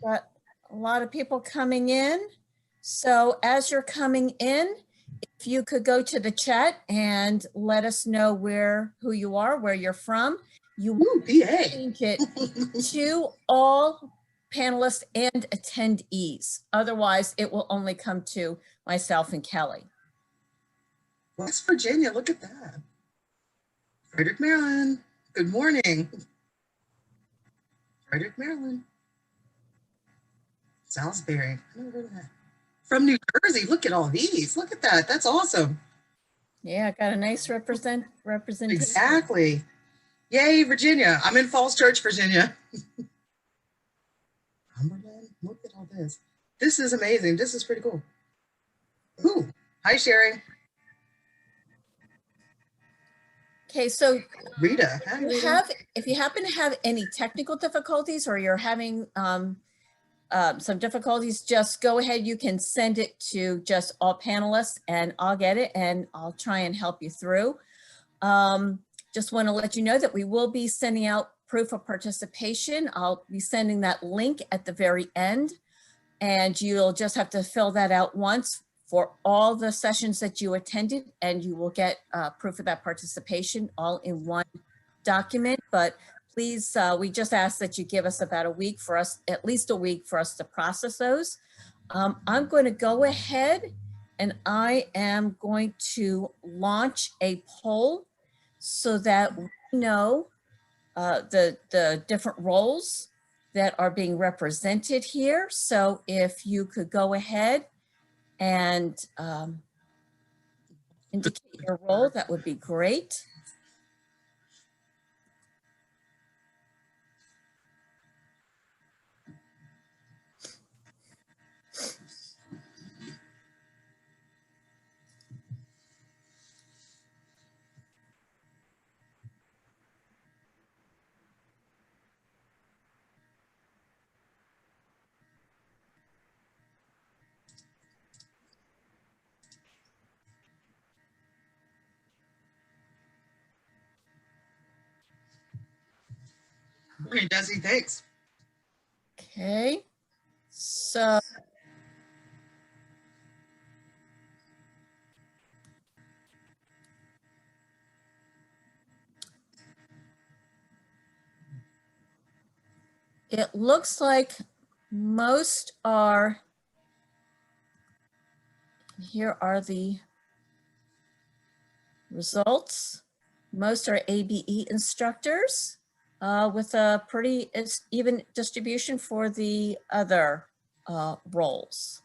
Got a lot of people coming in. So as you're coming in, if you could go to the chat and let us know who you are, where you're from. You change it to all panelists and attendees. Otherwise, it will only come to myself and Kelly. West Virginia, look at that. Frederick, Maryland. Good morning. Frederick, Maryland. Salisbury. I never heard of that. From New Jersey, look at all these. Look at that. That's awesome. Yeah, got a nice representation. Exactly. Yay, Virginia. I'm in Falls Church, Virginia. Cumberland, look at all this. This is amazing. This is pretty cool. Ooh, hi, Sherry. Okay, so Rita, if you happen to have any technical difficulties or you're having some difficulties, just go ahead. You can send it to just all panelists and I'll get it and I'll try and help you through. Just want to let you know that we will be sending out proof of participation. I'll be sending that link at the very end and you'll just have to fill that out once for all the sessions that you attended and you will get proof of that participation all in one document. But please, we just ask that you give us about a week for us, at least a week for us to process those. I'm going to go ahead and I am going to launch a poll so that we know the different roles that are being represented here. So if you could go ahead and indicate your role, that would be great. Morning, Desi, thanks. Okay, so it looks like most are, here are the results. Most are ABE instructors with a pretty even distribution for the other roles.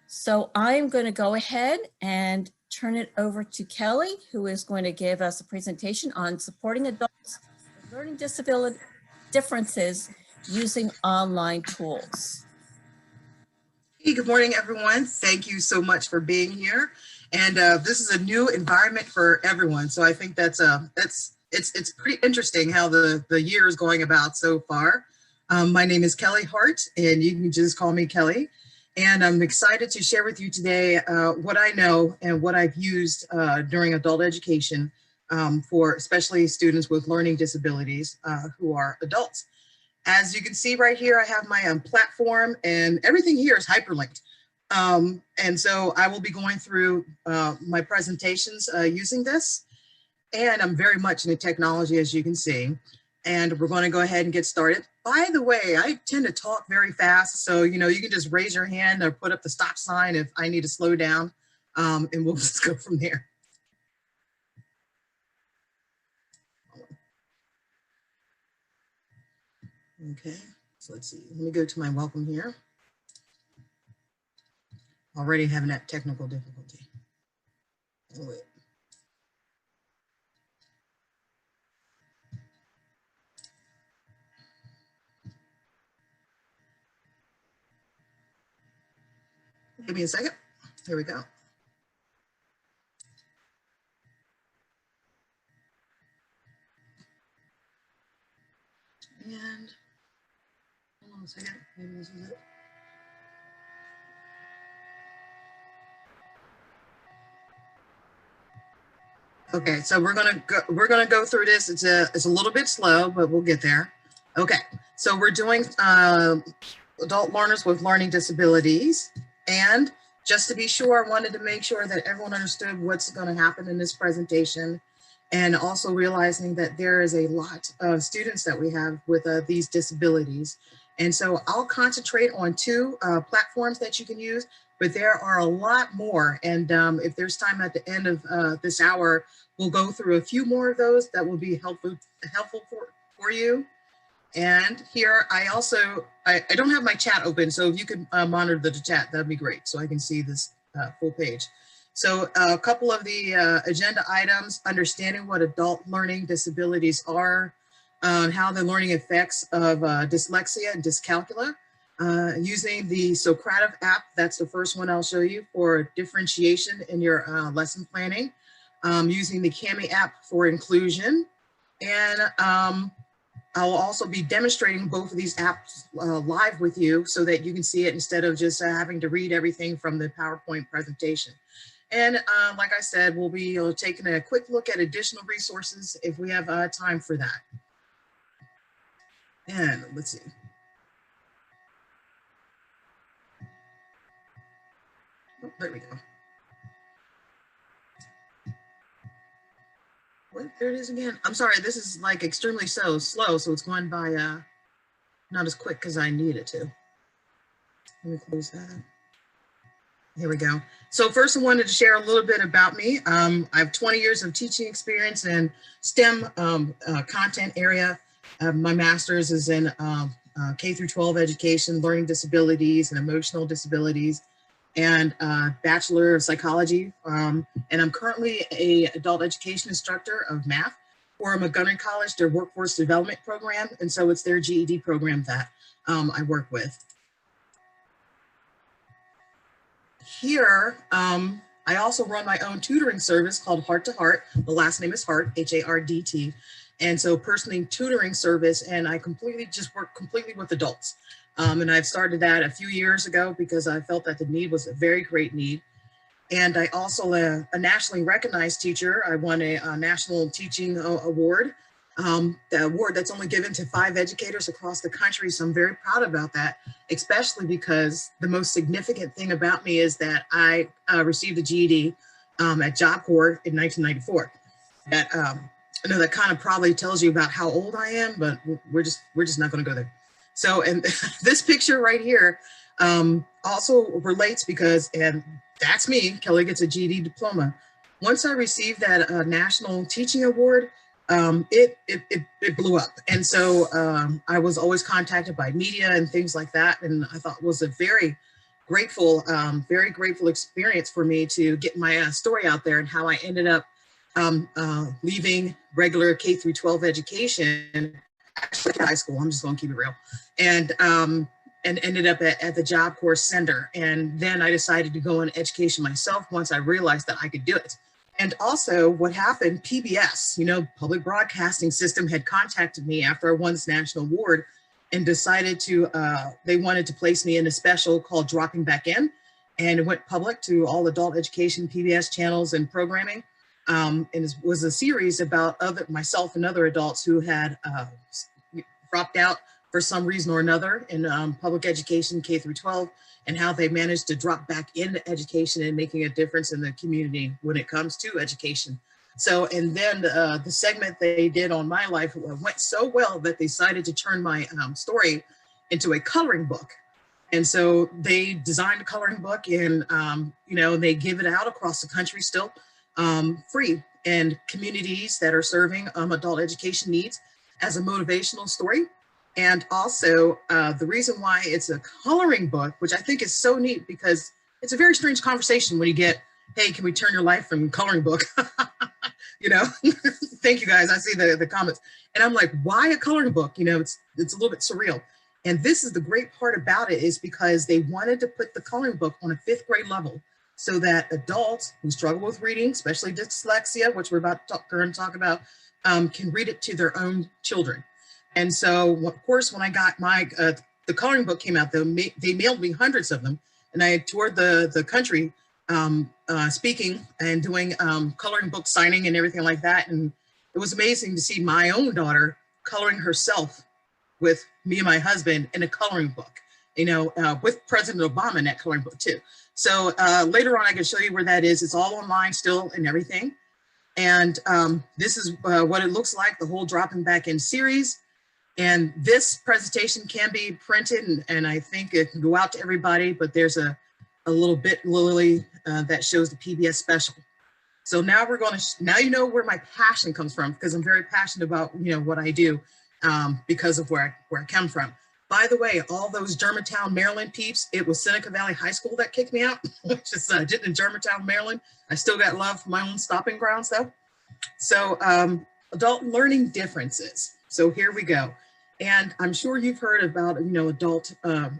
So I'm going to go ahead and turn it over to Kelly, who is going to give us a presentation on supporting adults with learning disability differences using online tools. Hey, good morning, everyone. Thank you so much for being here. And this is a new environment for everyone. So I think it's pretty interesting how the year is going about so far. My name is Kellie Hardt, and you can just call me Kelly. And I'm excited to share with you today what I know and what I've used during adult education for especially students with learning disabilities who are adults. As you can see right here, I have my platform and everything here is hyperlinked. And so I will be going through my presentations using this. And I'm very much into technology, as you can see. And we're going to go ahead and get started. By the way, I tend to talk very fast. So, you can just raise your hand or put up the stop sign if I need to slow down. And we'll just go from there. Okay, so let's see. Let me go to my welcome here. Already having that technical difficulty. Oh, wait. Give me a second. Here we go. And hold on a second. Maybe this is it. Okay, so we're gonna go through this. It's a little bit slow, but we'll get there. Okay, So we're doing adult learners with learning disabilities. And just to be sure, I wanted to make sure that everyone understood what's going to happen in this presentation, and also realizing that there is a lot of students that we have with these disabilities. And so I'll concentrate on two platforms that you can use, but there are a lot more. And if there's time at the end of this hour, we'll go through a few more of those that will be helpful for you. And here I also, I don't have my chat open, so if you could monitor the chat, that'd be great, so I can see this full page. So a couple of the agenda items: understanding what adult learning disabilities are, how the learning effects of dyslexia and dyscalculia, using the Socrative app, that's the first one I'll show you, for differentiation in your lesson planning, using the Cami app for inclusion, and I'll also be demonstrating both of these apps live with you so that you can see it instead of just having to read everything from the PowerPoint presentation. And like I said, we'll be taking a quick look at additional resources if we have time for that. And let's see. Oh, there we go. Well, there it is again. I'm sorry, this is like extremely slow, so it's going by not as quick as I need it to. Let me close that. Here we go. So first I wanted to share a little bit about me. I have 20 years of teaching experience in STEM content area. My master's is in K through 12 education, learning disabilities and emotional disabilities, and Bachelor of Psychology. And I'm currently an adult education instructor of math for Montgomery College, their workforce development program. And so it's their GED program that I work with. Here, I also run my own tutoring service called Heart to Heart. The last name is Hart, H-A-R-D-T. And so personally tutoring service, and I just work completely with adults. And I've started that a few years ago because I felt that the need was a very great need. And I also a nationally recognized teacher. I won a national teaching award. The award that's only given to 5 educators across the country. So I'm very proud about that, especially because the most significant thing about me is that I received a GED at Job Corps in 1994. That I know that kind of probably tells you about how old I am, but we're just not going to go there. So, and this picture right here also relates because, and that's me, Kelly gets a GED diploma. Once I received that national teaching award, it blew up. And so I was always contacted by media and things like that. And I thought it was a very grateful experience for me to get my story out there, and how I ended up leaving regular K through 12 education, actually high school, I'm just gonna keep it real, and ended up at the Job Corps Center. And then I decided to go in education myself once I realized that I could do it. And also what happened, PBS, you know, Public Broadcasting System, had contacted me after I won this national award and decided to, they wanted to place me in a special called Dropping Back In. And it went public to all adult education PBS channels and programming. And it was a series about myself and other adults who had dropped out for some reason or another in public education, K through 12, and how they managed to drop back into education and making a difference in the community when it comes to education. So, and then the segment they did on my life went so well that they decided to turn my story into a coloring book. And so they designed a coloring book, and you know, they give it out across the country still free, and communities that are serving adult education needs as a motivational story. And also the reason why it's a coloring book, which I think is so neat, because it's a very strange conversation when you get, hey, can we turn your life from coloring book? You know, thank you guys. I see the comments, and I'm like, why a coloring book? You know, it's a little bit surreal. And this is the great part about it, is because they wanted to put the coloring book on a 5th grade level so that adults who struggle with reading, especially dyslexia, which we're about to talk about, can read it to their own children. And so, of course, when I got my, the coloring book came out, they mailed me hundreds of them, and I toured the country speaking and doing coloring book signing and everything like that. And it was amazing to see my own daughter coloring herself with me and my husband in a coloring book, you know, with President Obama in that coloring book too. So later on, I can show you where that is. It's all online still and everything. And this is what it looks like, the whole Dropping Back In series. And this presentation can be printed, and I think it can go out to everybody, but there's a little bit, Lily, that shows the PBS special. So now we're going to, now you know where my passion comes from, because I'm very passionate about, you know, what I do because of where I come from. By the way, all those Germantown, Maryland peeps, it was Seneca Valley High School that kicked me out, which is did in Germantown, Maryland. I still got love for my own stopping grounds though. So adult learning differences. So here we go. And I'm sure you've heard about, you know, adult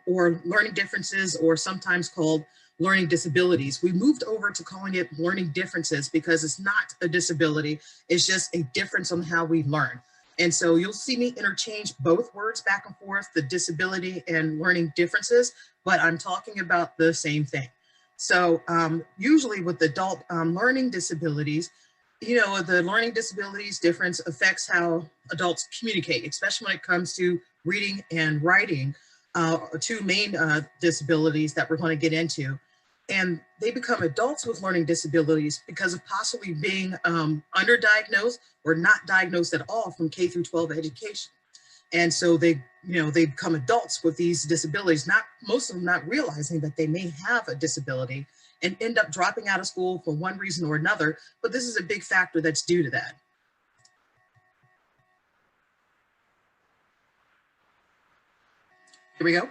or learning differences, or sometimes called learning disabilities. We moved over to calling it learning differences because it's not a disability. It's just a difference on how we learn. And so you'll see me interchange both words back and forth, the disability and learning differences, but I'm talking about the same thing. So usually with adult learning disabilities, you know, the learning disabilities difference affects how adults communicate, especially when it comes to reading and writing, two main disabilities that we're going to get into. And they become adults with learning disabilities because of possibly being underdiagnosed or not diagnosed at all from K through 12 education. And so they, you know, they become adults with these disabilities, most of them not realizing that they may have a disability, and end up dropping out of school for one reason or another. But this is a big factor that's due to that. Here we go.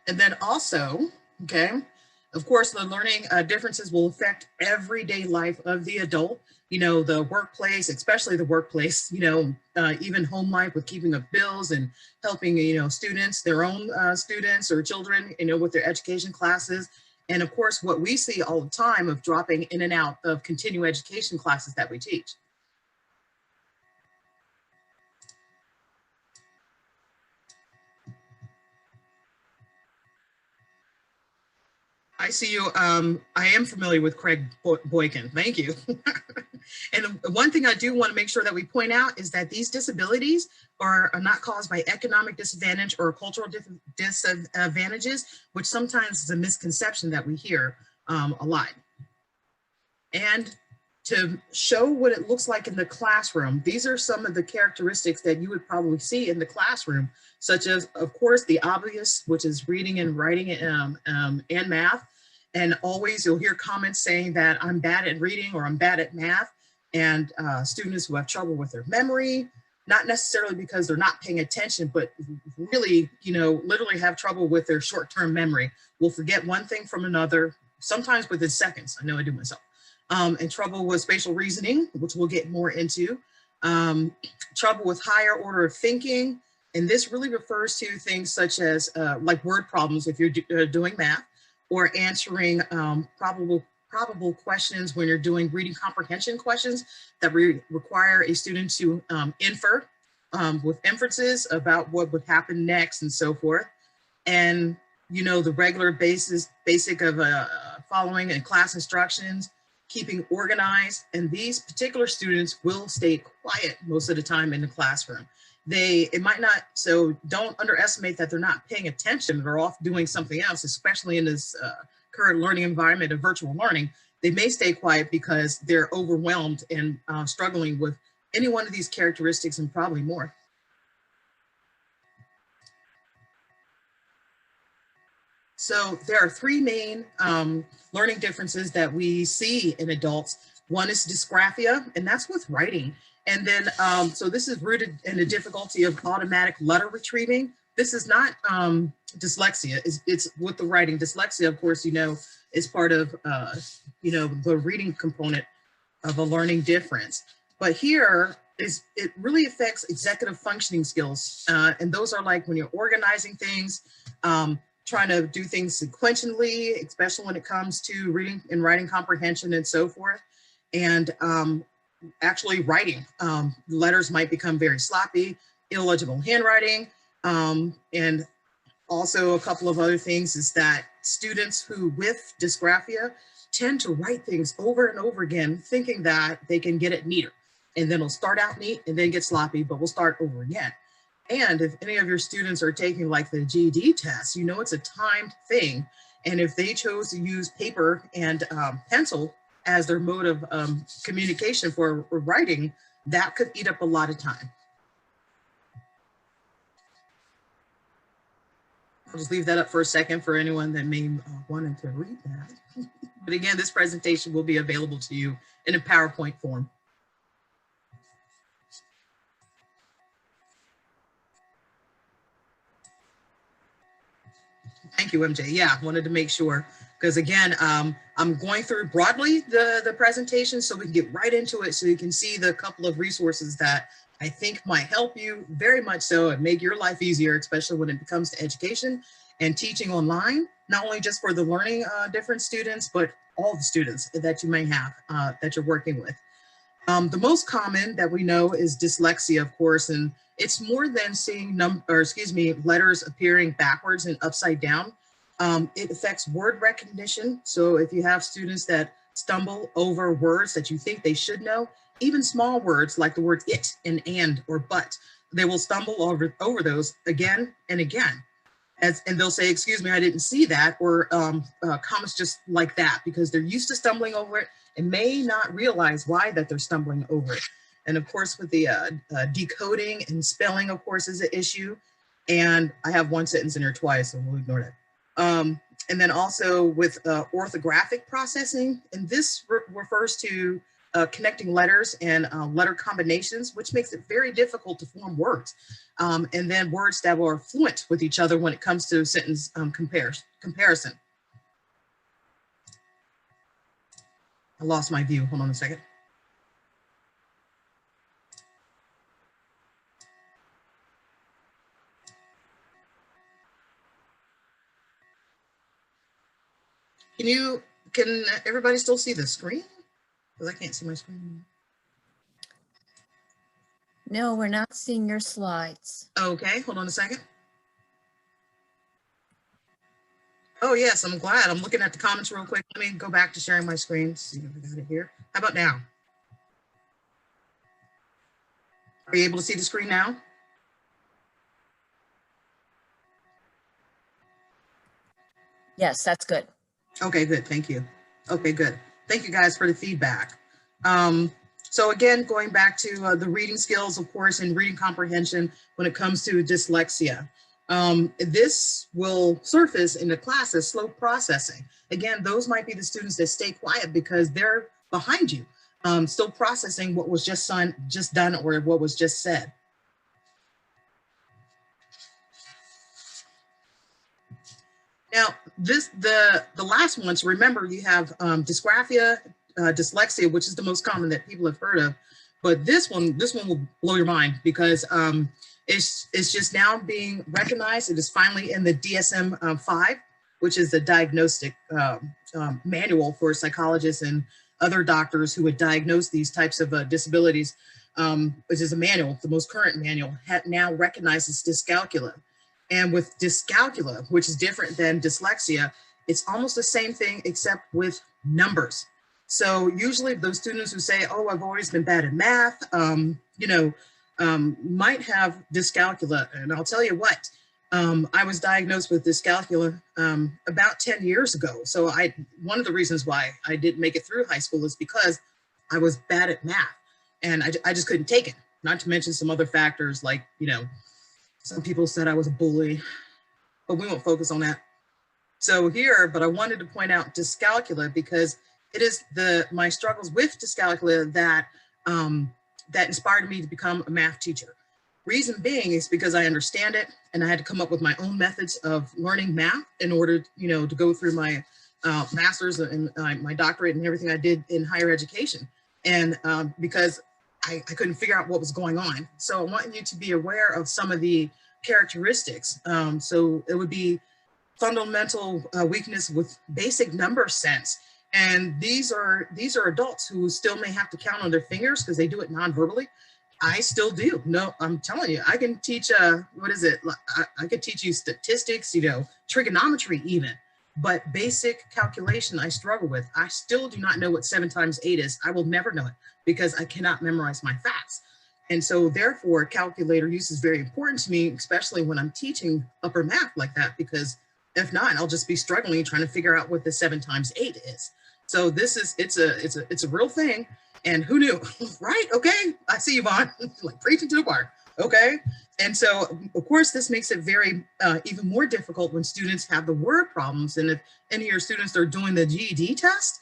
And then also, okay, of course, the learning differences will affect everyday life of the adult, you know, the workplace, especially the workplace, you know, even home life with keeping up bills and helping, you know, students, their own students or children, you know, with their education classes. And of course, what we see all the time of dropping in and out of continuing education classes that we teach. I see you. I am familiar with Craig Boykin. Thank you. And one thing I do want to make sure that we point out is that these disabilities are not caused by economic disadvantage or cultural disadvantages, which sometimes is a misconception that we hear a lot. And to show what it looks like in the classroom, these are some of the characteristics that you would probably see in the classroom, such as, of course, the obvious, which is reading and writing and math. And always you'll hear comments saying that I'm bad at reading or I'm bad at math, and students who have trouble with their memory, not necessarily because they're not paying attention, but really, you know, literally have trouble with their short-term memory. Will forget one thing from another, sometimes within seconds. I know I do myself. And trouble with spatial reasoning, which we'll get more into. Trouble with higher order of thinking. And this really refers to things such as like word problems if you're doing math, or answering probable questions when you're doing reading comprehension questions that require a student to infer with inferences about what would happen next and so forth. And, you know, the regular basic of following and class instructions, keeping organized, and these particular students will stay quiet most of the time in the classroom. It might not, so don't underestimate that they're not paying attention. They're off doing something else, especially in this current learning environment of virtual learning. They may stay quiet because they're overwhelmed and struggling with any one of these characteristics and probably more. So there are three main learning differences that we see in adults. One is dysgraphia, and that's with writing. And then, so this is rooted in the difficulty of automatic letter retrieving. This is not dyslexia, it's with the writing. Dyslexia, of course, you know, is part of, you know, the reading component of a learning difference. But here, it really affects executive functioning skills. And those are like when you're organizing things, trying to do things sequentially, especially when it comes to reading and writing comprehension and so forth. And actually writing. Letters might become very sloppy, illegible handwriting. And also a couple of other things is that students who with dysgraphia tend to write things over and over again, thinking that they can get it neater. And then it'll start out neat and then get sloppy, but we'll start over again. And if any of your students are taking like the GED test, you know it's a timed thing. And if they chose to use paper and pencil as their mode of communication for writing, that could eat up a lot of time. I'll just leave that up for a second for anyone that may wanted to read that. But again, this presentation will be available to you in a PowerPoint form. Thank you, MJ. Yeah, wanted to make sure, because again, I'm going through broadly the presentation so we can get right into it so you can see the couple of resources that I think might help you very much so and make your life easier, especially when it comes to education and teaching online, not only just for the learning different students, but all the students that you may have that you're working with. The most common that we know is dyslexia, of course, and it's more than seeing letters appearing backwards and upside down. It affects word recognition. So if you have students that stumble over words that you think they should know, even small words like the word it and or but, they will stumble over those again and again. And they'll say, excuse me, I didn't see that, or comments just like that, because they're used to stumbling over it and may not realize why that they're stumbling over it. And of course, with the decoding and spelling, of course, is an issue. And I have one sentence in here twice, so we'll ignore that. And then also with orthographic processing, and this refers to connecting letters and letter combinations, which makes it very difficult to form words. And then words that are fluent with each other when it comes to sentence comparison. I lost my view, hold on a second. Can everybody still see the screen? Because I can't see my screen. No, we're not seeing your slides. Okay, hold on a second. Oh yes, I'm glad. I'm looking at the comments real quick. Let me go back to sharing my screen, see if I got it here. How about now? Are you able to see the screen now? Yes, that's good. Okay, good, thank you. Okay, good. Thank you guys for the feedback. So again, going back to the reading skills, of course, and reading comprehension when it comes to dyslexia. This will surface in the class as slow processing. Again, those might be the students that stay quiet because they're behind you, still processing what was just done or what was just said. Now, the last ones, remember you have dysgraphia, dyslexia, which is the most common that people have heard of. But this one will blow your mind because it's just now being recognized. It is finally in the DSM-5, which is the diagnostic manual for psychologists and other doctors who would diagnose these types of disabilities, which is a manual, the most current manual, now recognizes dyscalculia. And with dyscalculia, which is different than dyslexia, it's almost the same thing except with numbers. So usually those students who say, oh, I've always been bad at math, might have dyscalculia. And I'll tell you what, I was diagnosed with dyscalculia about 10 years ago. So one of the reasons why I didn't make it through high school is because I was bad at math and I just couldn't take it. Not to mention some other factors like, some people said I was a bully, but we won't focus on that. So but I wanted to point out dyscalculia because it is my struggles with dyscalculia that inspired me to become a math teacher. Reason being is because I understand it and I had to come up with my own methods of learning math in order, to go through my master's and my doctorate and everything I did in higher education. And because I couldn't figure out what was going on. So I want you to be aware of some of the characteristics. So it would be fundamental weakness with basic number sense. And these are adults who still may have to count on their fingers because they do it non-verbally. I still do. No, I'm telling you, I can teach, I could teach you statistics, trigonometry even, but basic calculation I struggle with. I still do not know what 7 times 8 is. I will never know it because I cannot memorize my facts. And so therefore, calculator use is very important to me, especially when I'm teaching upper math like that, because if not, I'll just be struggling trying to figure out what the 7 times 8 is. So this is, it's a real thing. And who knew, right? Okay, I see you, Vaughn, like preaching to the choir. Okay. And so, of course, this makes it very, even more difficult when students have the word problems. And if any of your students are doing the GED test,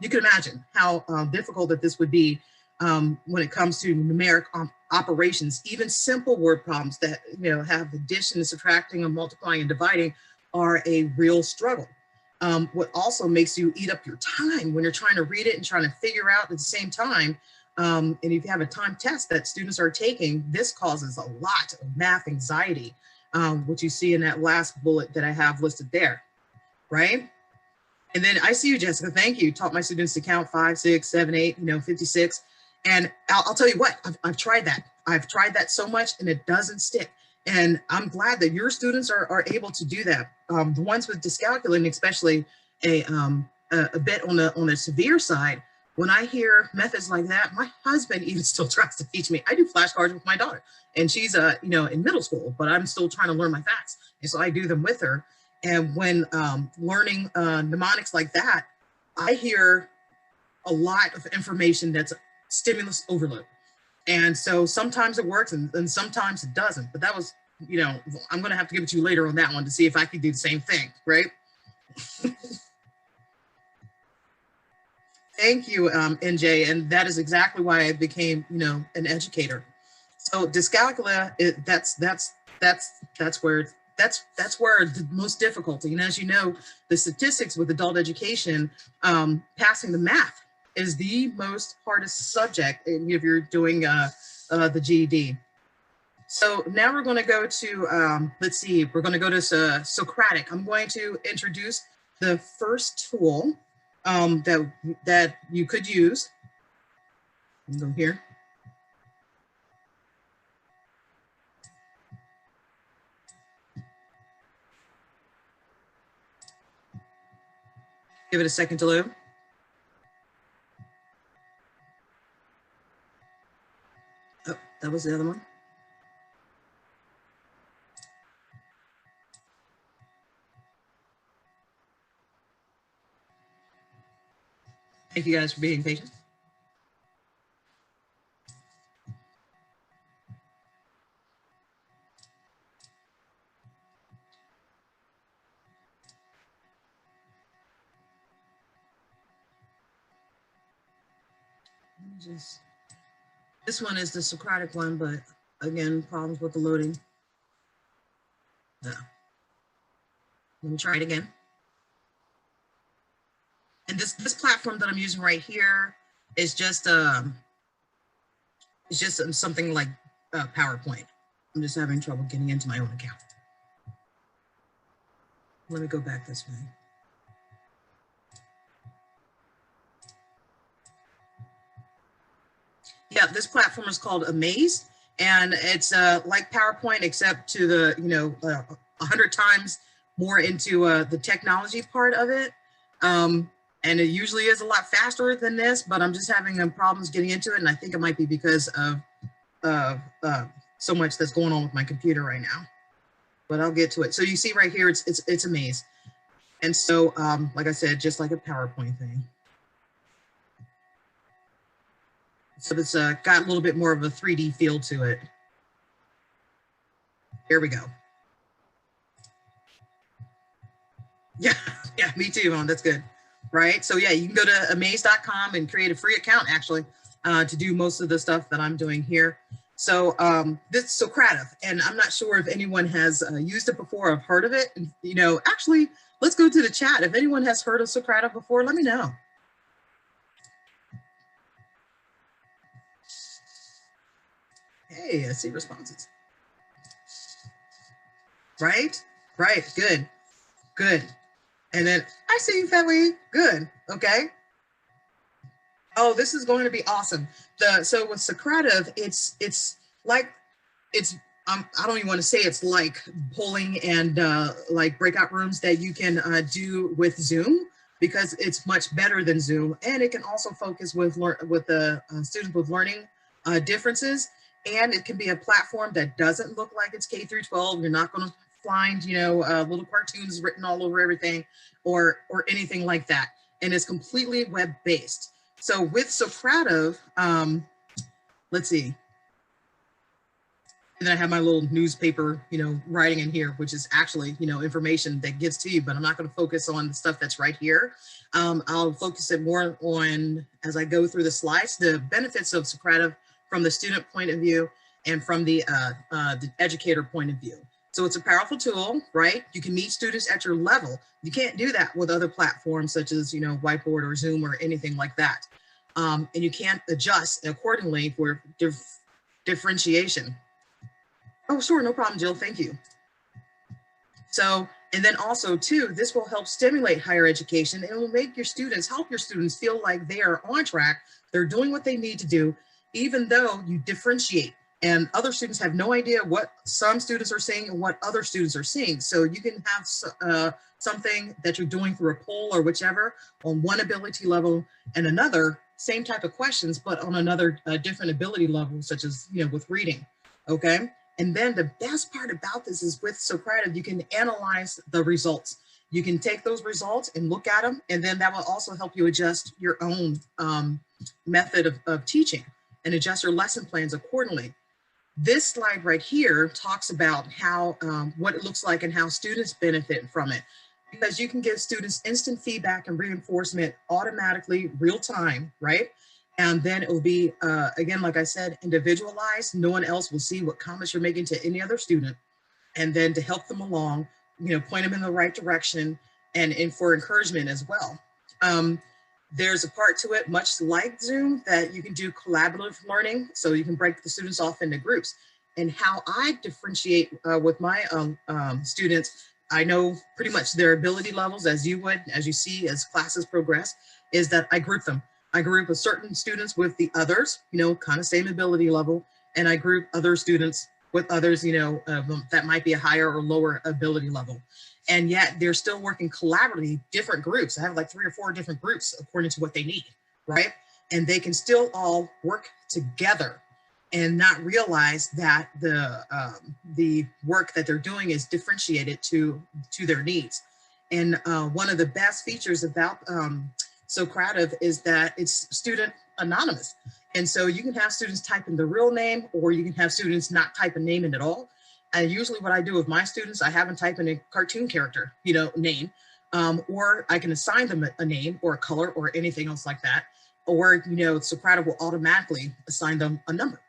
you can imagine how difficult that this would be when it comes to numeric operations. Even simple word problems that, have addition and subtracting and multiplying and dividing are a real struggle. What also makes you eat up your time when you're trying to read it and trying to figure out at the same time. And if you have a time test that students are taking, this causes a lot of math anxiety, which you see in that last bullet that I have listed there, right? And then I see you, Jessica, thank you. Taught my students to count 5, 6, 7, 8, 56. And I'll tell you what, I've tried that. I've tried that so much and it doesn't stick. And I'm glad that your students are able to do that. The ones with dyscalculia, and especially a bit on the severe side, when I hear methods like that, my husband even still tries to teach me. I do flashcards with my daughter, and she's in middle school, but I'm still trying to learn my facts, and so I do them with her. And when learning mnemonics like that, I hear a lot of information that's stimulus overload. And so sometimes it works and sometimes it doesn't. But that was, I'm going to have to give it to you later on that one to see if I could do the same thing, right? Thank you, NJ. And that is exactly why I became, an educator. So dyscalculia, that's where the most difficulty. And as you know, the statistics with adult education, passing the math is the most hardest subject if you're doing the GED. So now we're going to go to, let's see, we're going to go to Socratic. I'm going to introduce the first tool that you could use. Go here. Give it a second to load. Oh, that was the other one. Thank you guys for being patient. This one is the Socratic one, but again, problems with the loading. Yeah. Let me try it again. And this platform that I'm using right here is just something like PowerPoint. I'm just having trouble getting into my own account. Let me go back this way. Yeah, this platform is called Amaze, and it's like PowerPoint, except to the 100 times more into the technology part of it. And it usually is a lot faster than this, but I'm just having problems getting into it, and I think it might be because of so much that's going on with my computer right now. But I'll get to it. So you see right here, it's Amaze, and so like I said, just like a PowerPoint thing. So it's got a little bit more of a 3D feel to it. Here we go. Yeah, me too, Vaughn. That's good. Right. So yeah, you can go to amaze.com and create a free account actually to do most of the stuff that I'm doing here. So this is Socrative, and I'm not sure if anyone has used it before or heard of it. And, actually, let's go to the chat. If anyone has heard of Socrative before, let me know. Hey, I see responses. Right. Good. And then I see you, family. Good. Okay. Oh, this is going to be awesome. So with Socrative, it's like I don't even want to say it's like polling and like breakout rooms that you can do with Zoom, because it's much better than Zoom, and it can also focus with the students with learning differences. And it can be a platform that doesn't look like it's K through 12. You're not going to find, little cartoons written all over everything or anything like that. And it's completely web-based. So with Socrative, let's see. And then I have my little newspaper, writing in here, which is actually, information that gets to you, but I'm not going to focus on the stuff that's right here. I'll focus it more on, as I go through the slides, the benefits of Socrative from the student point of view and from the educator point of view. So it's a powerful tool, right? You can meet students at your level. You can't do that with other platforms such as, Whiteboard or Zoom or anything like that. And you can't adjust accordingly for differentiation. Oh, sure, no problem, Jill, thank you. So, and then also too, this will help stimulate higher education and it will make your students, help your students feel like they are on track. They're doing what they need to do, even though you differentiate and other students have no idea what some students are seeing and what other students are seeing. So you can have something that you're doing through a poll or whichever on one ability level and another, same type of questions, but on another different ability level, such as, with reading, okay? And then the best part about this is with Socrative, you can analyze the results. You can take those results and look at them, and then that will also help you adjust your own method of teaching and adjust your lesson plans accordingly. This slide right here talks about how what it looks like and how students benefit from it, because you can give students instant feedback and reinforcement automatically, real time, right? And then it will be, again, like I said, individualized. No one else will see what comments you're making to any other student. And then to help them along, point them in the right direction and for encouragement as well. There's a part to it, much like Zoom, that you can do collaborative learning. So you can break the students off into groups. And how I differentiate with my students, I know pretty much their ability levels as you would, as you see as classes progress, is that I group them. I group with certain students with the others, kind of same ability level. And I group other students with others, that might be a higher or lower ability level. And yet they're still working collaboratively, different groups. I have like 3 or 4 different groups according to what they need, right? And they can still all work together and not realize that the work that they're doing is differentiated to their needs. And one of the best features about Socrative is that it's student anonymous. And so you can have students type in the real name, or you can have students not type a name in at all. And usually what I do with my students, I have them type in a cartoon character, name, or I can assign them a name or a color or anything else like that. Or, Socrative will automatically assign them a number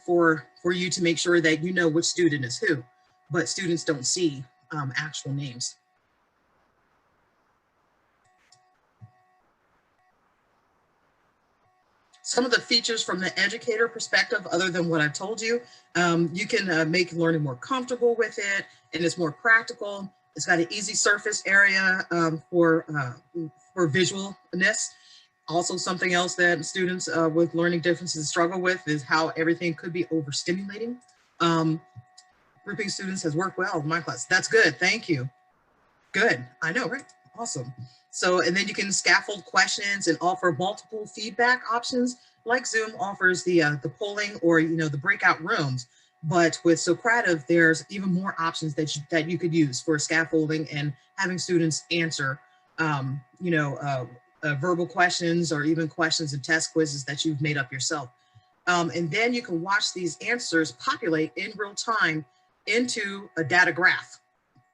for you to make sure that you know which student is who, but students don't see actual names. Some of the features from the educator perspective, other than what I've told you, you can make learning more comfortable with it, and it's more practical. It's got an easy surface area for visualness. Also, something else that students with learning differences struggle with is how everything could be overstimulating. Grouping students has worked well in my class. That's good, thank you. Good, I know, right? Awesome. So, and then you can scaffold questions and offer multiple feedback options, like Zoom offers the polling or the breakout rooms. But with Socrative, there's even more options that you could use for scaffolding and having students answer, verbal questions or even questions and test quizzes that you've made up yourself. And then you can watch these answers populate in real time into a data graph.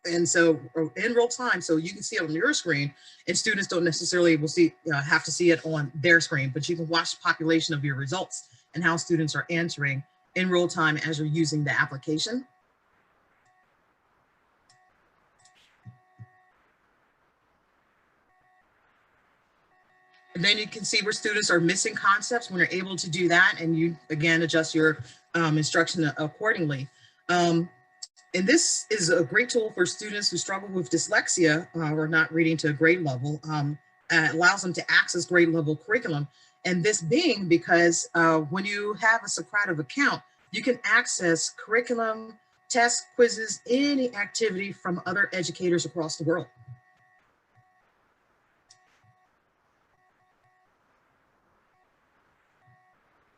And so in real time, so you can see it on your screen, and students don't necessarily have to see it on their screen, but you can watch the population of your results and how students are answering in real time as you're using the application. And then you can see where students are missing concepts when you're able to do that, and you again adjust your instruction accordingly. And this is a great tool for students who struggle with dyslexia or not reading to a grade level. It allows them to access grade level curriculum. And this being because when you have a Socrative account, you can access curriculum, tests, quizzes, any activity from other educators across the world.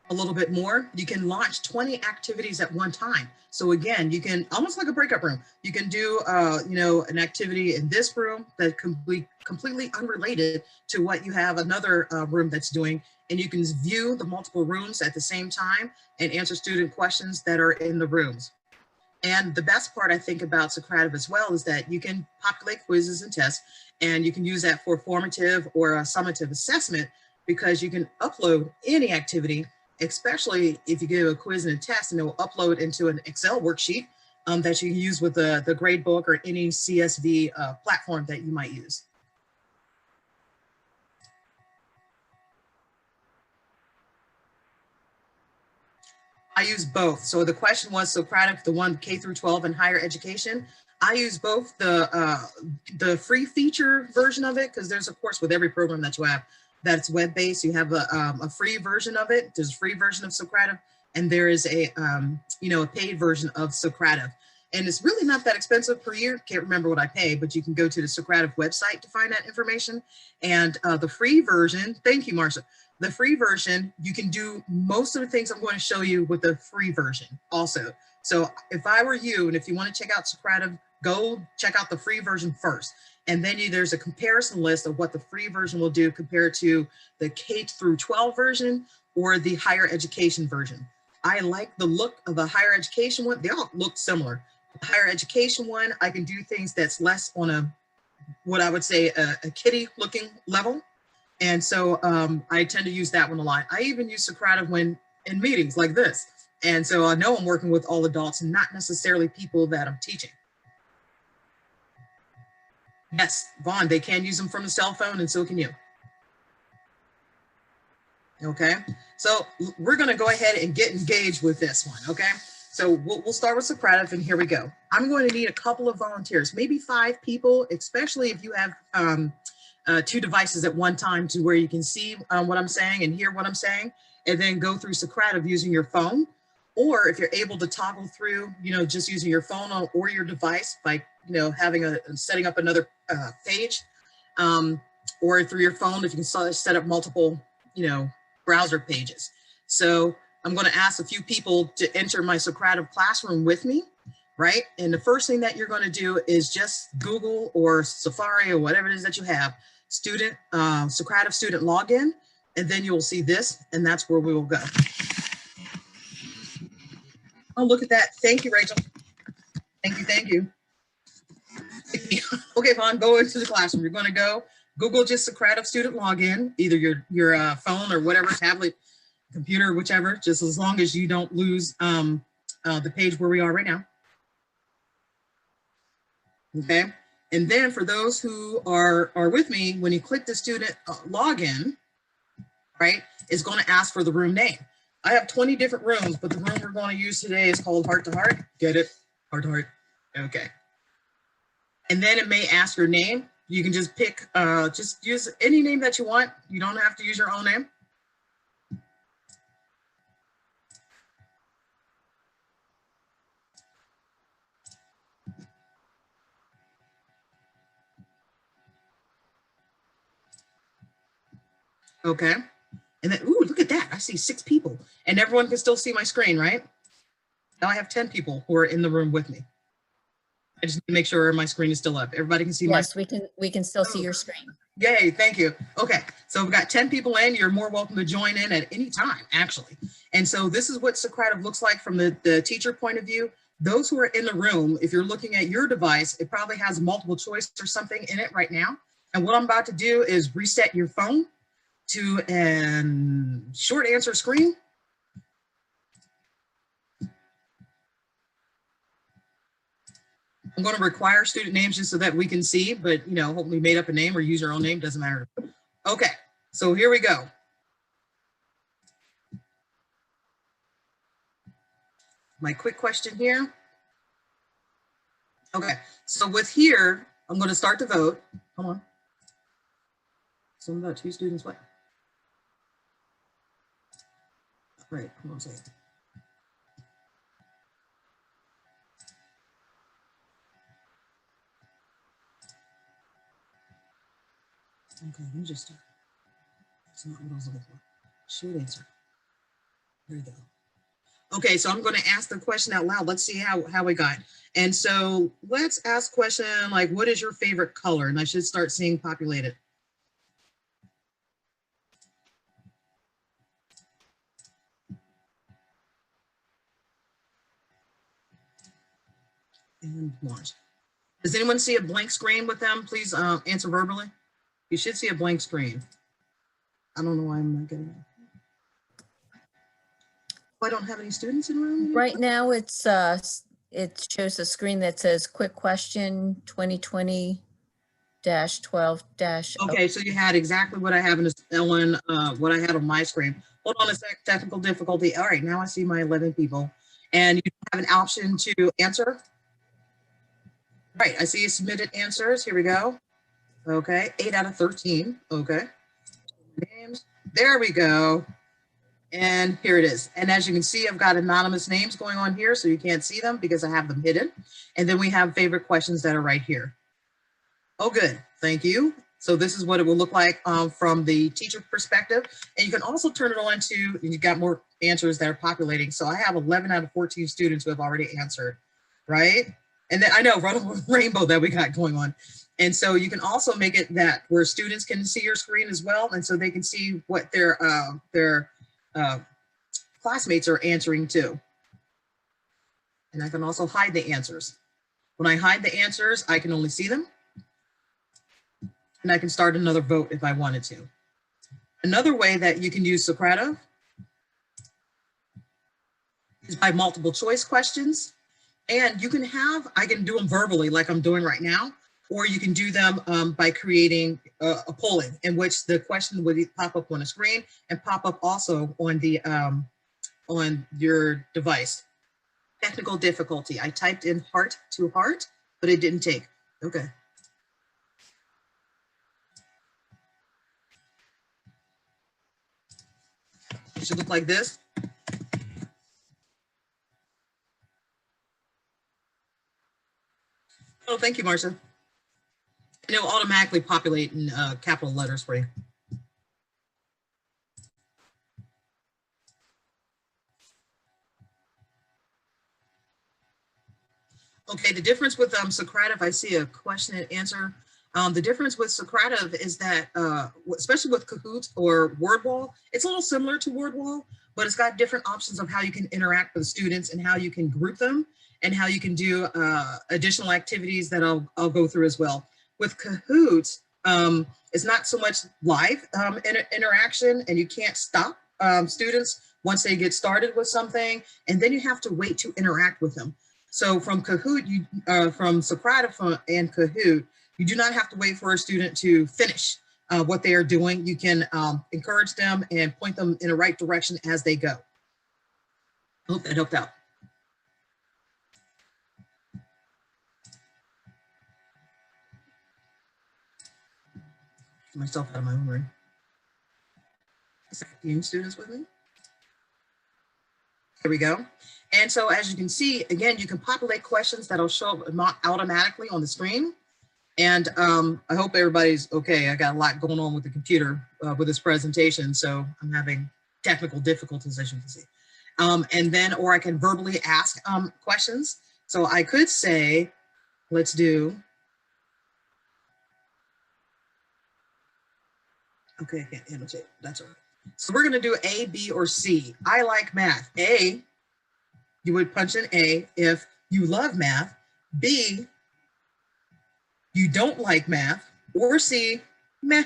a little bit more, you can launch 20 activities at one time. So again, you can, almost like a breakout room, you can do, you know, an activity in this room that can be completely unrelated to what you have another room that's doing. And you can view the multiple rooms at the same time and answer student questions that are in the rooms. And the best part I think about Socrative as well is that you can populate quizzes and tests, and you can use that for formative or a summative assessment, because you can upload any activity, especially if you give a quiz and a test, and it will upload into an Excel worksheet that you can use with the grade book or any CSV platform that you might use. I use both. So the question was Socrative, the one K through 12 and higher education. I use both the free feature version of it, because there's a course with every program that you have that's web-based. You have a free version of it. There's a free version of Socrative, and there is a you know, a paid version of Socrative. And it's really not that expensive per year. Can't remember what I pay, but you can go to the Socrative website to find that information. And the free version, thank you, Marsha. The free version, you can do most of the things I'm going to show you with the free version also. So if I were you, and if you want to check out Socrative, go check out the free version first. And then there's a comparison list of what the free version will do compared to the K through 12 version or the higher education version. I like the look of the higher education one. They all look similar. The higher education one, I can do things that's less on a, what I would say, a kiddie looking level. And so I tend to use that one a lot. I even use Socrative when in meetings like this. And so I know I'm working with all adults and not necessarily people that I'm teaching. Yes, Vaughn, they can use them from a cell phone, and so can you. Okay, so we're gonna go ahead and get engaged with this one, okay? So we'll start with Socrative, and here we go. I'm going to need a couple of volunteers, maybe 5 people, especially if you have 2 devices at one time, to where you can see what I'm saying and hear what I'm saying, and then go through Socrative using your phone. Or if you're able to toggle through, you know, just using your phone or your device by, you know, having setting up another page, or through your phone, if you can set up multiple, you know, browser pages. So I'm going to ask a few people to enter my Socrative classroom with me, right? And the first thing that you're going to do is just Google or Safari or whatever it is that you have, student, Socrative student login, and then you will see this, and that's where we will go. Oh, look at that. Thank you, Rachel. Thank you, thank you. Okay, Vaughn, go into the classroom. You're going to go Google just Socrative student login, either your phone or whatever, tablet, computer, whichever, just as long as you don't lose the page where we are right now. Okay, and then for those who are with me, when you click the student login, right, it's going to ask for the room name. I have 20 different rooms, but the room we're going to use today is called Heart to Heart. Get it? Heart to Heart. Okay. And then it may ask your name. You can just pick, just use any name that you want. You don't have to use your own name. Okay. And then, ooh, look at that. I see 6 people and everyone can still see my screen, right? Now I have 10 people who are in the room with me. I just need to make sure my screen is still up. Everybody can see my Yes, we can still see your screen. Yay, thank you. Okay, so we've got 10 people in. You're more welcome to join in at any time, actually. And so this is what Socrative looks like from the teacher point of view. Those who are in the room, if you're looking at your device, it probably has multiple choice or something in it right now. And what I'm about to do is reset your phone to a short answer screen. I'm going to require student names just so that we can see, but you know, hopefully made up a name or use your own name, doesn't matter. Okay, so here we go. My quick question here. Okay, so with here, I'm going to start to vote. Come on. Something about 2 students, what? Right, hold on a second. Okay, let me just start. That's not what I was looking for. Short answer. There you go. Okay, so I'm going to ask the question out loud. Let's see how we got. And so let's ask question like, what is your favorite color? And I should start seeing populated. And launch. Does anyone see a blank screen with them? Please answer verbally. You should see a blank screen. I don't know why I'm not getting it. Oh, I don't have any students in the room. Right now, it shows a screen that says quick question 2020-12-. Okay, so you had exactly what I have in this, Ellen, what I had on my screen. Hold on a sec, technical difficulty. All right, now I see my 11 people. And you have an option to answer. Right, I see you submitted answers. Here we go. Okay, 8 out of 13. Okay. Names. There we go. And here it is. And as you can see, I've got anonymous names going on here, so you can't see them because I have them hidden. And then we have favorite questions that are right here. Oh, good. Thank you. So this is what it will look like from the teacher perspective. And you can also turn it on to, you've got more answers that are populating. So I have 11 out of 14 students who have already answered, right? And then I know, run a rainbow that we got going on. And so you can also make it that where students can see your screen as well. And so they can see what their classmates are answering too. And I can also hide the answers. When I hide the answers, I can only see them. And I can start another vote if I wanted to. Another way that you can use Socrative is by multiple choice questions. And you can have, I can do them verbally like I'm doing right now, or you can do them by creating a polling in which the question would pop up on a screen and pop up also on the on your device. Technical difficulty. I typed in heart to heart, but it didn't take. Okay. It should look like this. Oh, thank you, Marcia. And it will automatically populate in capital letters for you. Okay, the difference with Socrative, I see a question and answer. The difference with Socrative is that, especially with Kahoot or WordWall, it's a little similar to WordWall, but it's got different options of how you can interact with students and how you can group them and how you can do additional activities that I'll go through as well. With Kahoot, it's not so much live interaction, and you can't stop students once they get started with something, and then you have to wait to interact with them. So from Kahoot, from Socrative and Kahoot, you do not have to wait for a student to finish what they are doing. You can encourage them and point them in the right direction as they go. I hope that helped out. Get myself out of my own room. 16 students with me. Here we go. And so as you can see, again, you can populate questions that'll show up automatically on the screen. And I hope everybody's okay. I got a lot going on with the computer with this presentation, so I'm having technical difficulties, as you can see. And then, or I can verbally ask questions. So I could say, let's do, okay, I can't annotate, that's all right. So we're gonna do A, B, or C. I like math. A, you would punch in A if you love math. B, you don't like math. Or C, meh.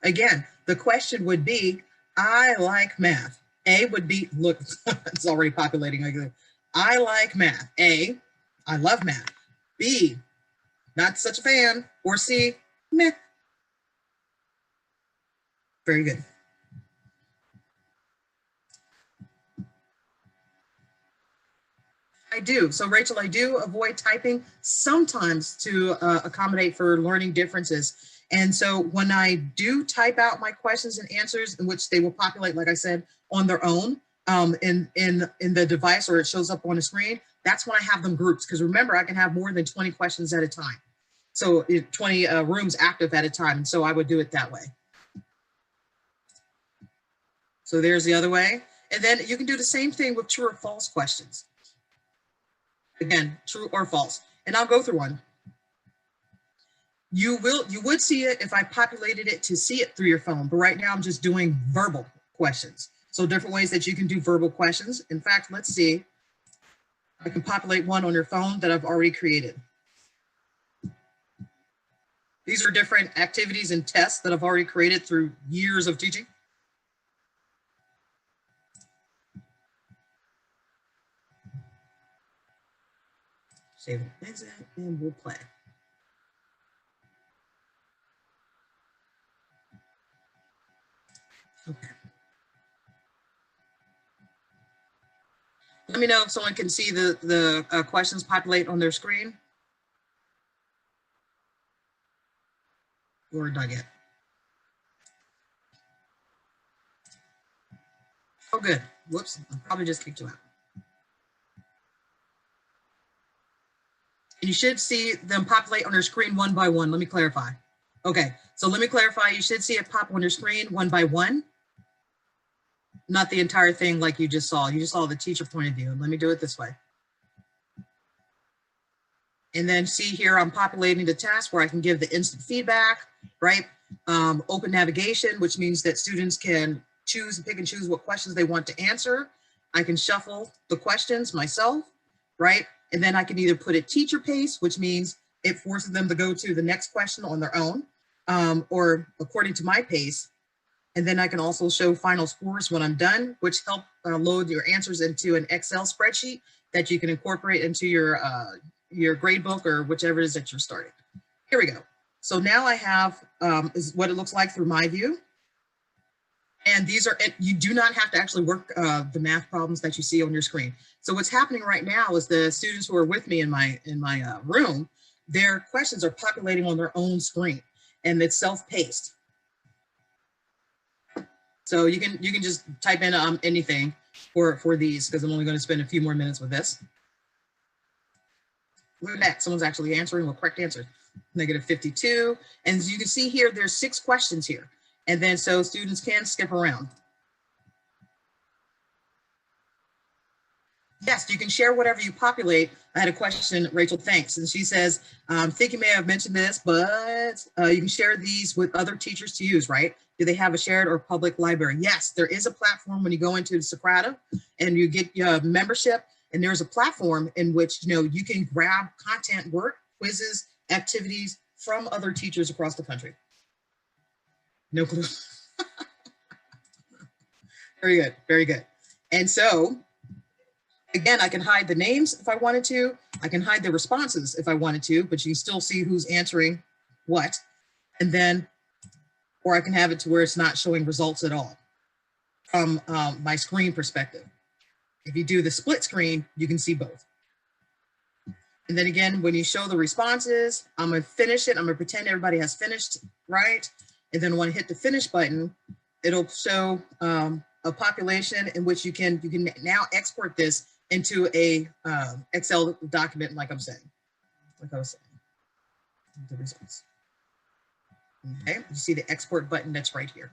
Again, the question would be, I like math. A would be, look, it's already populating. I like math. A, I love math. B, not such a fan. Or C, meh. Very good. I do. So Rachel, I do avoid typing sometimes to accommodate for learning differences. And so when I do type out my questions and answers, in which they will populate, like I said, on their own in the device, or it shows up on the screen, that's when I have them grouped. Because remember, I can have more than 20 questions at a time. So 20 rooms active at a time. And so I would do it that way. So there's the other way. And then you can do the same thing with true or false questions. Again, true or false. And I'll go through one. You would see it if I populated it to see it through your phone, but right now I'm just doing verbal questions. So different ways that you can do verbal questions. In fact, let's see. I can populate one on your phone that I've already created. These are different activities and tests that I've already created through years of teaching. Save it, exit, and we'll play. Okay. Let me know if someone can see the questions populate on their screen. Or not yet. Oh, good. Whoops, I probably just kicked you out. And you should see them populate on your screen one by one. Let me clarify. Okay, so let me clarify. You should see it pop on your screen one by one. Not the entire thing like you just saw. You just saw the teacher point of view. Let me do it this way. And then see here, I'm populating the task where I can give the instant feedback, right? Open navigation, which means that students can choose, pick and choose what questions they want to answer. I can shuffle the questions myself, right? And then I can either put it teacher pace, which means it forces them to go to the next question on their own, or according to my pace. And then I can also show final scores when I'm done, which help load your answers into an Excel spreadsheet that you can incorporate into your grade book or whichever it is that you're starting. Here we go. So now I have is what it looks like through my view. And these are, you do not have to actually work the math problems that you see on your screen. So what's happening right now is the students who are with me in my room, their questions are populating on their own screen, and it's self-paced. So you can just type in anything for these, because I'm only going to spend a few more minutes with this. Look at that, someone's actually answering the correct answer. Negative 52. And as you can see here, there's 6 questions here. And then so students can skip around. Yes, you can share whatever you populate. I had a question, Rachel, thanks. And she says, I think you may have mentioned this, but you can share these with other teachers to use, right? Do they have a shared or public library? Yes, there is a platform when you go into Socrative and you get your membership, and there's a platform in which you can grab content, work, quizzes, activities from other teachers across the country. No clue. Very good, very good. And so, again, I can hide the names if I wanted to. I can hide the responses if I wanted to, but you can still see who's answering what. And then, or I can have it to where it's not showing results at all from my screen perspective. If you do the split screen, you can see both. And then again, when you show the responses, I'm gonna finish it. I'm gonna pretend everybody has finished, right? And then when I hit the finish button, it'll show a population in which you can now export this into a Excel document, like I'm saying, like I was saying, the results. Okay, you see the export button that's right here.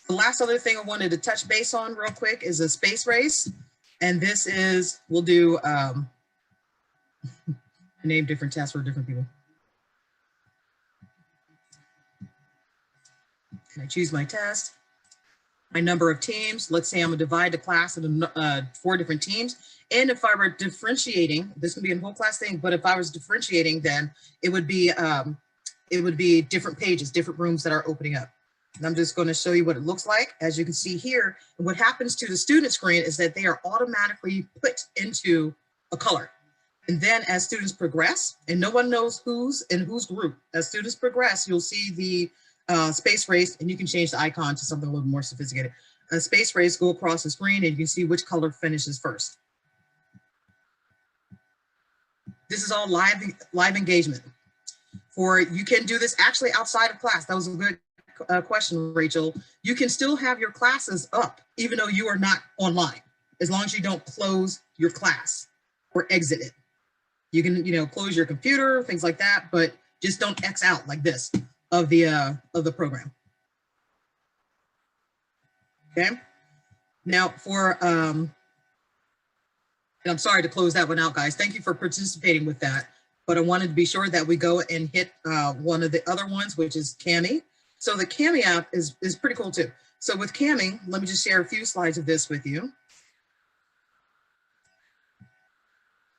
The last other thing I wanted to touch base on real quick is a space race. And this is, we'll do name different tests for different people. Can I choose my test? My number of teams. Let's say I'm gonna divide the class into 4 different teams. And if I were differentiating, this would be a whole class thing, but if I was differentiating, then it would be different pages, different rooms that are opening up. And I'm just going to show you what it looks like. As you can see here, and what happens to the student screen is that they are automatically put into a color. And then as students progress, and no one knows who's in whose group, as students progress, you'll see the space race, and you can change the icon to something a little more sophisticated. A space race go across the screen, and you can see which color finishes first. This is all live engagement. You can do this actually outside of class. That was a good question, Rachel. You can still have your classes up even though you are not online, as long as you don't close your class or exit it. You can close your computer, things like that, but just don't X out like this of the program. Okay. Now for, and I'm sorry to close that one out, guys. Thank you for participating with that. But I wanted to be sure that we go and hit one of the other ones, which is Cami. So the Cami app is pretty cool too. So with Cami, let me just share a few slides of this with you.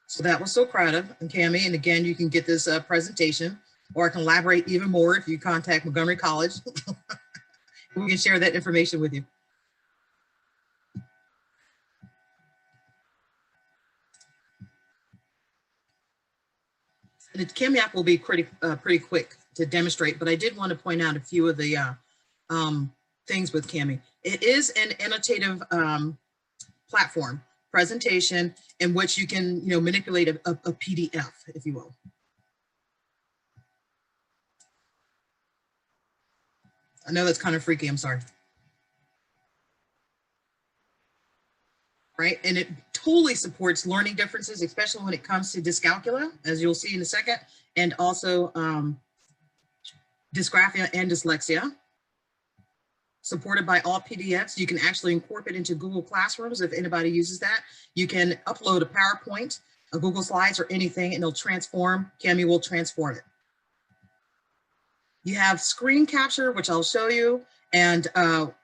So that was Socrative and Kami. And again, you can get this presentation, or I can elaborate even more if you contact Montgomery College. We can share that information with you. The Kami app will be pretty quick to demonstrate, but I did want to point out a few of the things with Kami. It is an annotative platform presentation in which you can manipulate a PDF, if you will. I know that's kind of freaky, I'm sorry. Right, and it totally supports learning differences, especially when it comes to dyscalculia, as you'll see in a second, and also dysgraphia and dyslexia. Supported by all PDFs. You can actually incorporate into Google Classrooms if anybody uses that. You can upload a PowerPoint, a Google Slides, or anything, and it'll transform. Kami will transform it. You have screen capture, which I'll show you, and a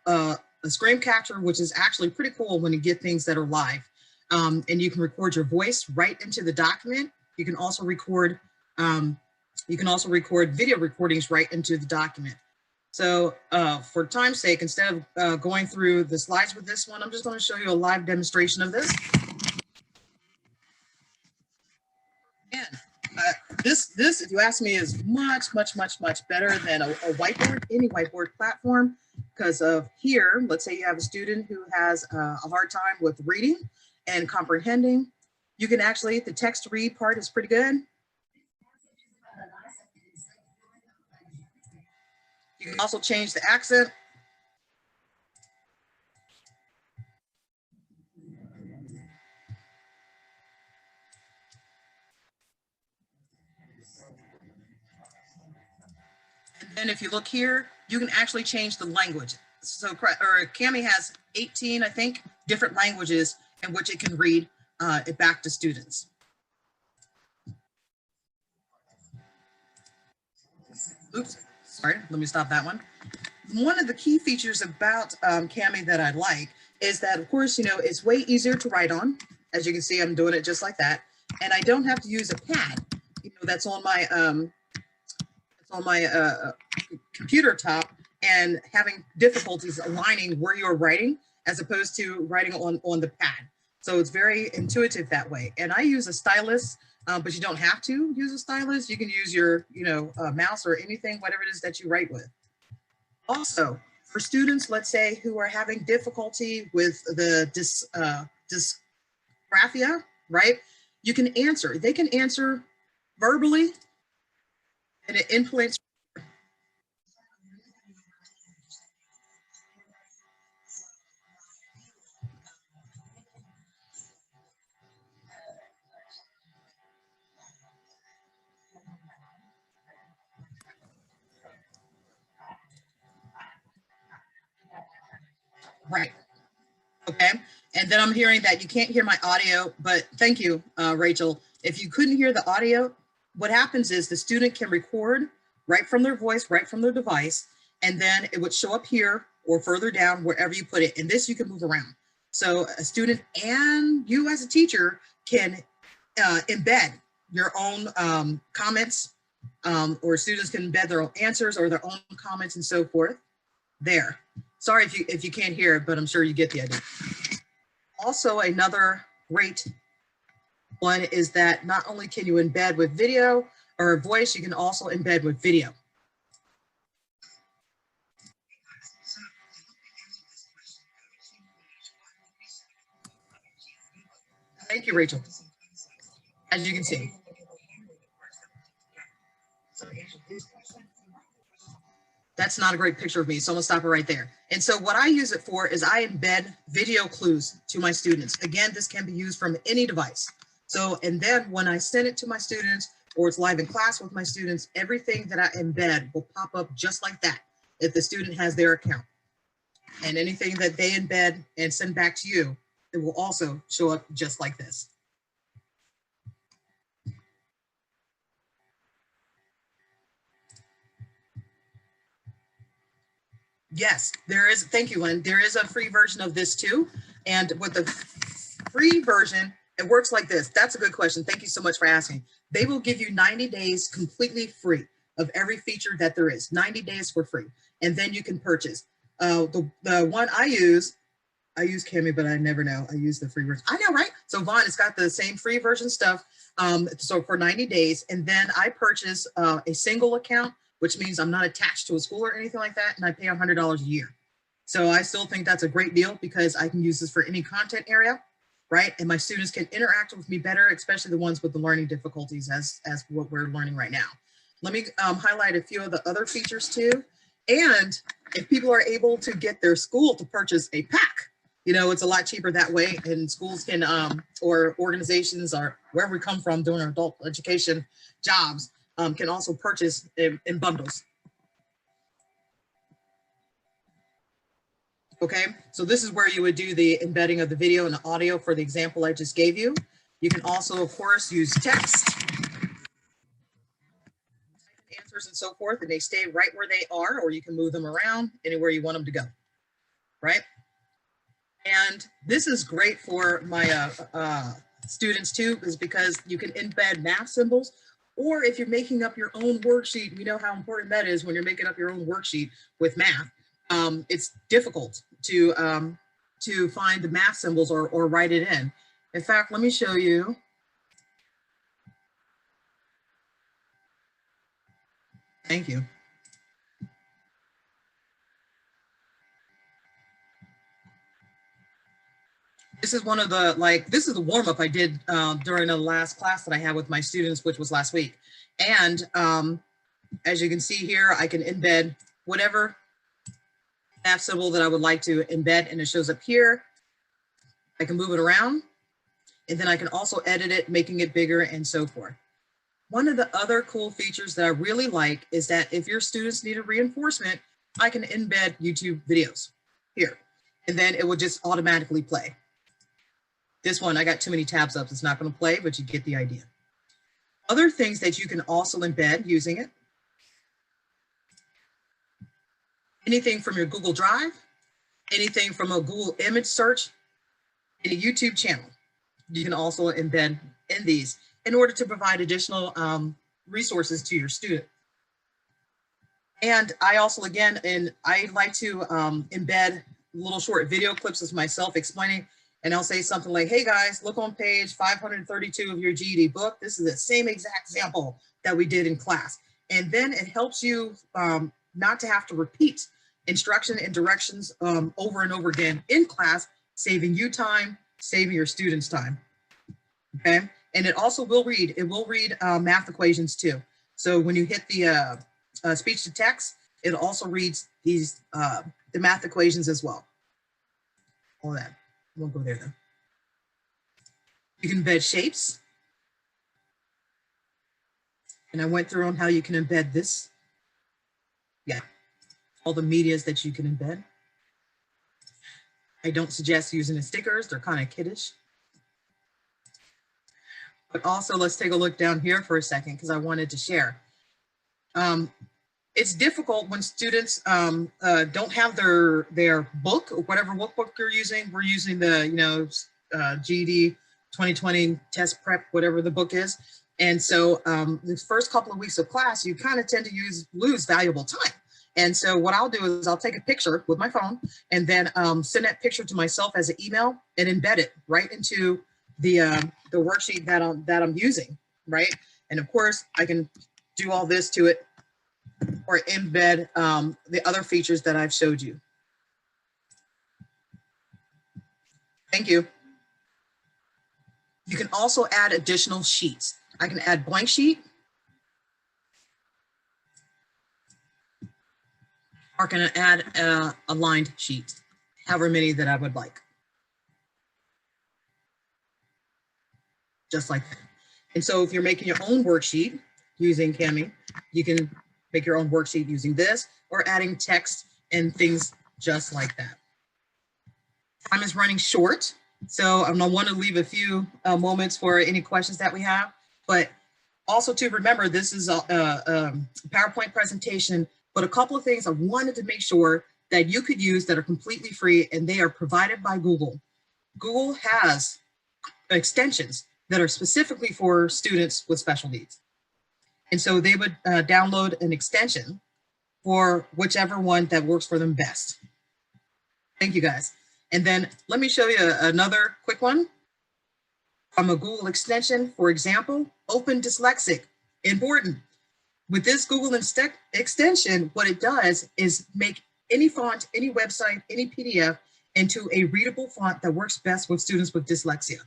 screen capture, which is actually pretty cool when you get things that are live. And you can record your voice right into the document. You can also record video recordings right into the document. So for time's sake, instead of going through the slides with this one, I'm just going to show you a live demonstration of this. And this, if you ask me, is much better than a whiteboard, any whiteboard platform, because of here, let's say you have a student who has a hard time with reading and comprehending. You can actually, the text to read part is pretty good. You can also change the accent. And then if you look here, you can actually change the language. So Kami has 18, I think, different languages in which it can read it back to students. Oops. Sorry, let me stop that one. One of the key features about Kami that I like is that, of course, it's way easier to write on. As you can see, I'm doing it just like that. And I don't have to use a pad, that's on my computer top and having difficulties aligning where you're writing as opposed to writing on the pad. So it's very intuitive that way. And I use a stylus. But you don't have to use a stylus. You can use your, mouse or anything, whatever it is that you write with. Also, for students, let's say, who are having difficulty with the dysgraphia, right? You can answer. They can answer verbally, and it implements. Right. Okay. And then I'm hearing that you can't hear my audio, but thank you, Rachel. If you couldn't hear the audio, what happens is the student can record right from their voice, right from their device, and then it would show up here or further down, wherever you put it. And this you can move around. So a student and you as a teacher can embed your own comments, or students can embed their own answers or their own comments and so forth there. Sorry if you can't hear it, but I'm sure you get the idea. Also, another great one is that not only can you embed with video or voice, you can also embed with video. Thank you, Rachel. As you can see. That's not a great picture of me, so I'm gonna stop it right there. And so what I use it for is I embed video clues to my students. Again, this can be used from any device. So, and then when I send it to my students, or it's live in class with my students, everything that I embed will pop up just like that if the student has their account. And anything that they embed and send back to you, it will also show up just like this. Yes, there is. Thank you, Lynn. There is a free version of this too. And with the free version, it works like this. That's a good question. Thank you so much for asking. They will give you 90 days completely free of every feature that there is. 90 days for free. And then you can purchase. The one I use Cami, but I never know. I use the free version. I know, right? So Vaughn, it's got the same free version stuff. So for 90 days. And then I purchase a single account, which means I'm not attached to a school or anything like that. And I pay $100 a year. So I still think that's a great deal because I can use this for any content area, right? And my students can interact with me better, especially the ones with the learning difficulties as what we're learning right now. Let me highlight a few of the other features too. And if people are able to get their school to purchase a pack, you know, it's a lot cheaper that way, and schools can, or organizations or wherever we come from doing our adult education jobs, can also purchase in bundles. Okay, so this is where you would do the embedding of the video and the audio for the example I just gave you. You can also, of course, use text, answers and so forth, and they stay right where they are, or you can move them around anywhere you want them to go, right? And this is great for my students too, is because you can embed math symbols, or if you're making up your own worksheet, we know how important that is when you're making up your own worksheet with math. It's difficult to find the math symbols or write it in. In fact, let me show you. Thank you. This is one of the, this is the warm up I did during the last class that I had with my students, which was last week. And as you can see here, I can embed whatever math symbol that I would like to embed, and it shows up here. I can move it around, and then I can also edit it, making it bigger and so forth. One of the other cool features that I really like is that if your students need a reinforcement, I can embed YouTube videos here, and then it will just automatically play. This one, I got too many tabs up. It's not going to play, but you get the idea. Other things that you can also embed using it. Anything from your Google Drive, anything from a Google image search, any YouTube channel, you can also embed in these in order to provide additional resources to your student. And I also, again, I like to embed little short video clips of myself explaining, and I'll say something like, hey guys, look on page 532 of your GED book. This is the same exact example that we did in class. And then it helps you not to have to repeat instruction and directions over and over again in class, saving you time, saving your students time. Okay, and it also will read, math equations too. So when you hit the speech to text, it also reads these, the math equations as well. All that, we'll go there then. You can embed shapes. And I went through on how you can embed this. Yeah, all the medias that you can embed. I don't suggest using the stickers, they're kind of kiddish. But also let's take a look down here for a second because I wanted to share. It's difficult when students don't have their book, or whatever workbook you're using. We're using the GED 2020 test prep, whatever the book is. And so the first couple of weeks of class, you kind of tend to lose valuable time. And so what I'll do is I'll take a picture with my phone and then send that picture to myself as an email and embed it right into the worksheet that I'm using, right? And of course, I can do all this to it or embed the other features that I've showed you. Thank you. You can also add additional sheets. I can add blank sheet, or can I add a lined sheet, however many that I would like. Just like that. And so if you're making your own worksheet using Cami, you can make your own worksheet using this or adding text and things just like that. Time is running short, so I want to leave a few moments for any questions that we have, but also to remember this is a PowerPoint presentation, but a couple of things I wanted to make sure that you could use that are completely free, and they are provided by Google. Google has extensions that are specifically for students with special needs. And so they would download an extension for whichever one that works for them best. Thank you guys. And then let me show you another quick one from a Google extension. For example, Open Dyslexic, important. With this Google extension, what it does is make any font, any website, any PDF into a readable font that works best with students with dyslexia.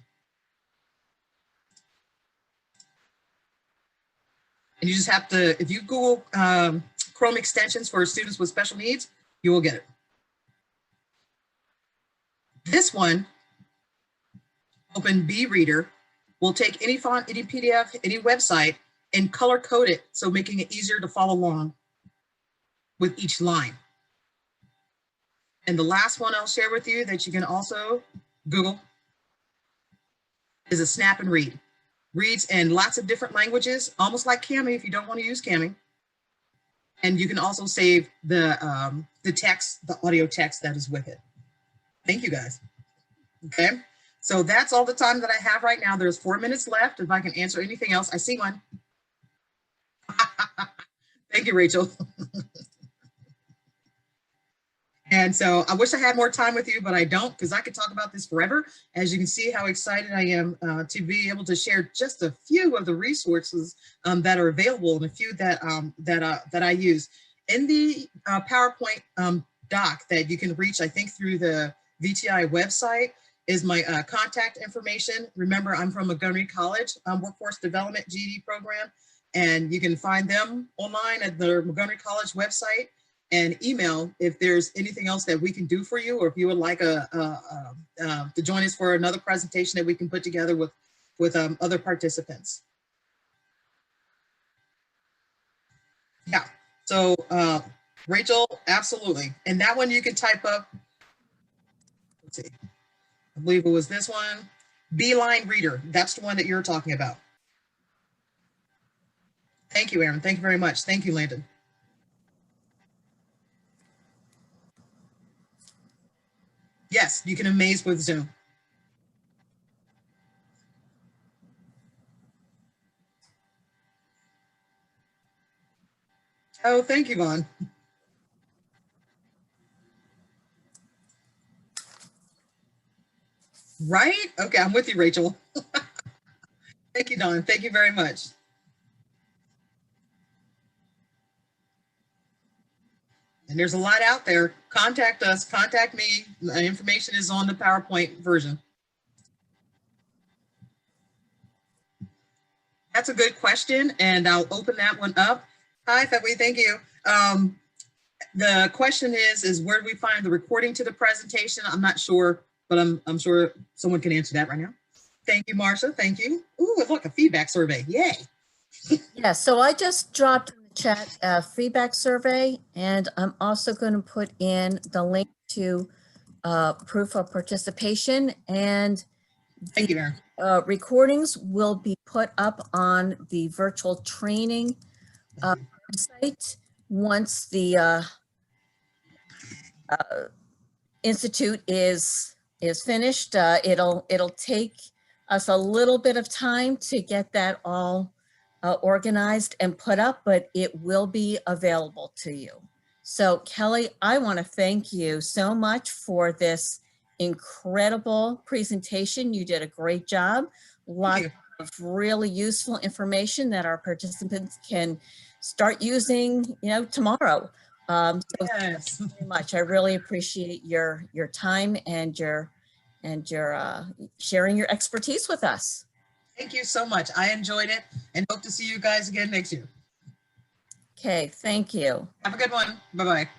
And you just have to, if you Google Chrome extensions for students with special needs, you will get it. This one, Open B Reader, will take any font, any PDF, any website, and color code it, so making it easier to follow along with each line. And the last one I'll share with you that you can also Google is a Snap and Read. Reads in lots of different languages, almost like Cami if you don't want to use Cami. And you can also save the text, the audio text that is with it. Thank you guys. Okay, so that's all the time that I have right now. There's 4 minutes left. If I can answer anything else, I see one. Thank you, Rachel. And so I wish I had more time with you, but I don't, because I could talk about this forever. As you can see how excited I am to be able to share just a few of the resources that are available and a few that I use. In the PowerPoint doc that you can reach, I think through the VTI website, is my contact information. Remember, I'm from Montgomery College Workforce Development GED program, and you can find them online at the Montgomery College website, and email if there's anything else that we can do for you, or if you would like to join us for another presentation that we can put together with other participants. Yeah, so Rachel, absolutely. And that one you can type up, let's see, I believe it was this one, Beeline Reader. That's the one that you're talking about. Thank you, Aaron. Thank you very much. Thank you, Landon. Yes, you can amaze with Zoom. Oh, thank you, Vaughn. Right? Okay, I'm with you, Rachel. Thank you, Dawn. Thank you very much. And there's a lot out there. Contact us, contact me. The information is on the PowerPoint version. That's a good question, and I'll open that one up. Hi, Febby, thank you. The question is where do we find the recording to the presentation? I'm not sure, but I'm sure someone can answer that right now. Thank you, Marsha. Thank you. Ooh, look, a feedback survey. Yay. Yeah, so I just dropped in the chat a feedback survey, and I'm also going to put in the link to proof of participation, and Thank you, Aaron. recordings will be put up on the virtual training site once the institute is finished. It'll take us a little bit of time to get that all organized and put up, but it will be available to you. So Kelly, I want to thank you so much for this incredible presentation. You did a great job. Lots of really useful information that our participants can start using, tomorrow. So Yes. thank you very much. I really appreciate your time and your sharing your expertise with us. Thank you so much. I enjoyed it and hope to see you guys again next year. Okay, thank you. Have a good one. Bye-bye.